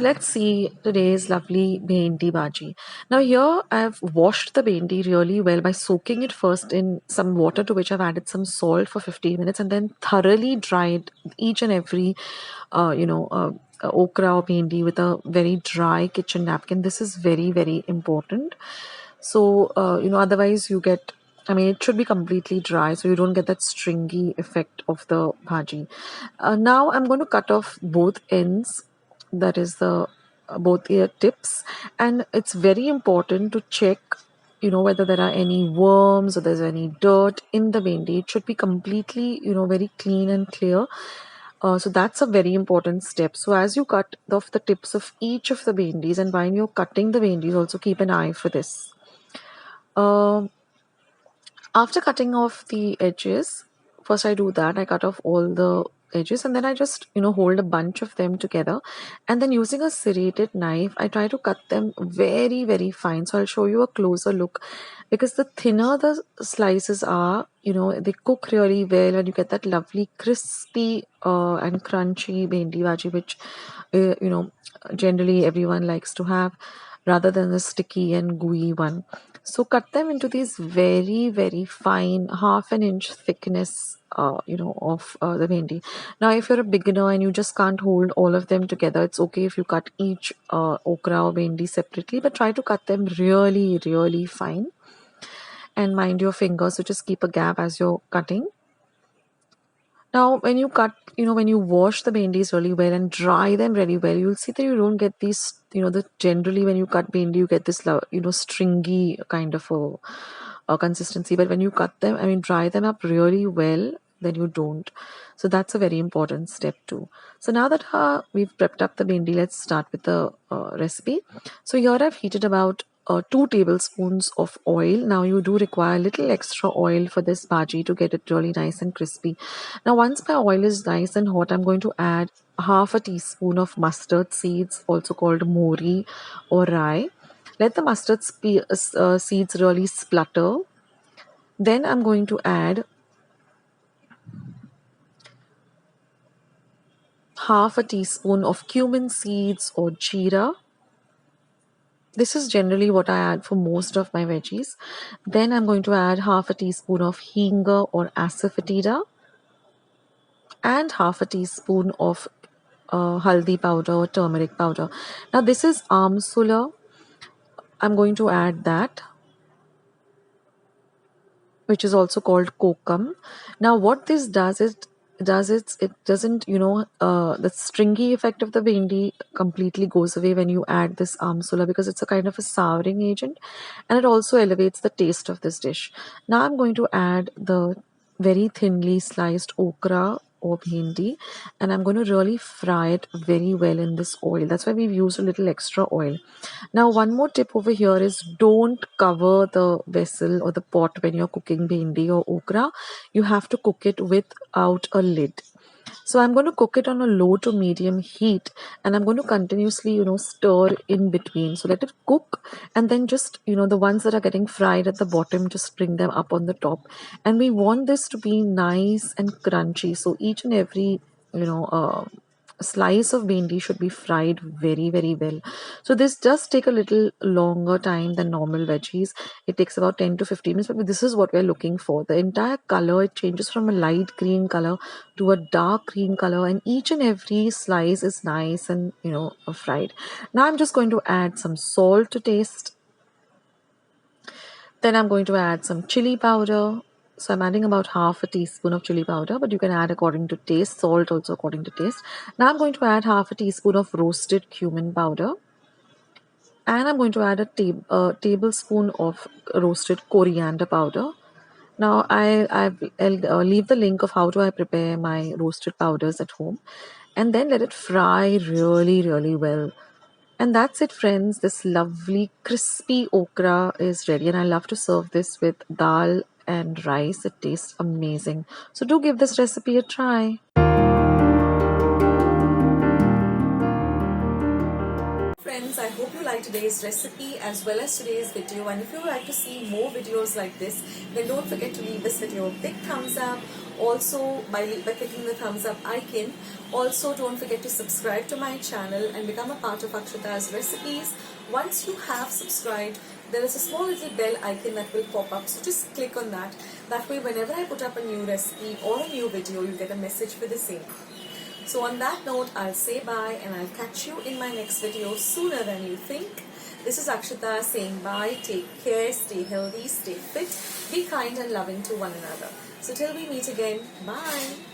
So let's see today's lovely bhendi bhaji. Now here I've washed the bhendi really well by soaking it first in some water to which I've added some salt for 15 minutes and then thoroughly dried each and every okra or bhendi with a very dry kitchen napkin. This is very, very important. So otherwise you get, I mean, it should be completely dry so you don't get that stringy effect of the bhaji. Now I'm going to cut off both ends, that is the both ear tips, and it's very important to check whether there are any worms or there's any dirt in the bhendi. It should be completely very clean and clear. So that's a very important step. So as you cut off the tips of each of the bhendis, and while you're cutting the bhendis, also keep an eye for this. Um After cutting off the edges, first I do that. I cut off all the edges and then I just, hold a bunch of them together. And then using a serrated knife, I try to cut them very, very fine. So I'll show you a closer look because the thinner the slices are, they cook really well and you get that lovely crispy and crunchy bhendi bhaji, which, generally everyone likes to have rather than the sticky and gooey one. So cut them into these very, very fine, half an inch thickness, of the bhendi. Now, if you're a beginner and you just can't hold all of them together, it's okay if you cut each okra or bhendi separately, but try to cut them really, really fine. And mind your fingers, so just keep a gap as you're cutting. Now, when you cut, when you wash the bhendis really well and dry them really well, you'll see that you don't get these, the generally when you cut bhendi, you get this, stringy kind of a consistency. But when you cut them, I mean, dry them up really well, then you don't. So that's a very important step too. So now that we've prepped up the bhendi, let's start with the recipe. So here I've heated about 2 tablespoons of oil. Now you do require a little extra oil for this bhaji to get it really nice and crispy. Now once my oil is nice and hot, I'm going to add half a teaspoon of mustard seeds, also called mori or rai. Let the mustard seeds really splutter. Then I'm going to add half a teaspoon of cumin seeds or jeera. This is generally what I add for most of my veggies. Then I'm going to add half a teaspoon of hinga or asafoetida and half a teaspoon of haldi powder or turmeric powder. Now this is amsula. I'm going to add that, which is also called kokum. Now what this does is it doesn't the stringy effect of the bhendi completely goes away when you add this amsula because it's a kind of a souring agent and it also elevates the taste of this dish. Now I'm going to add the very thinly sliced okra or bhendi and I'm going to really fry it very well in this oil. That's why we've used a little extra oil. Now one more tip over here is don't cover the vessel or the pot when you're cooking bhendi or okra. You have to cook it without a lid. So I'm going to cook it on a low to medium heat and I'm going to continuously, stir in between. So let it cook and then just, the ones that are getting fried at the bottom, just bring them up on the top. And we want this to be nice and crunchy. So each and every, slice of bhendi should be fried very, very well. So this does take a little longer time than normal veggies. It takes about 10 to 15 minutes, but this is what we're looking for. The entire color, it changes from a light green color to a dark green color, and each and every slice is nice and fried. Now I'm just going to add some salt to taste. Then I'm going to add some chili powder. So I'm adding about half a teaspoon of chili powder, but you can add according to taste, salt also according to taste. Now I'm going to add half a teaspoon of roasted cumin powder. And I'm going to add a tablespoon of roasted coriander powder. Now I'll leave the link of how do I prepare my roasted powders at home. And then let it fry really, really well. And that's it, friends. This lovely crispy okra is ready. And I love to serve this with dal and rice. It tastes amazing. So do give this recipe a try. Friends, I hope you liked today's recipe as well as today's video, and if you would like to see more videos like this, then don't forget to leave this video a big thumbs up. Also, by clicking the thumbs up icon. Also, don't forget to subscribe to my channel and become a part of Akshata's recipes. Once you have subscribed, there is a small little bell icon that will pop up, so just click on that. That way, whenever I put up a new recipe or a new video, you get a message for the same. So on that note, I'll say bye and I'll catch you in my next video sooner than you think. This is Akshata saying bye, take care, stay healthy, stay fit, be kind and loving to one another. So till we meet again, bye.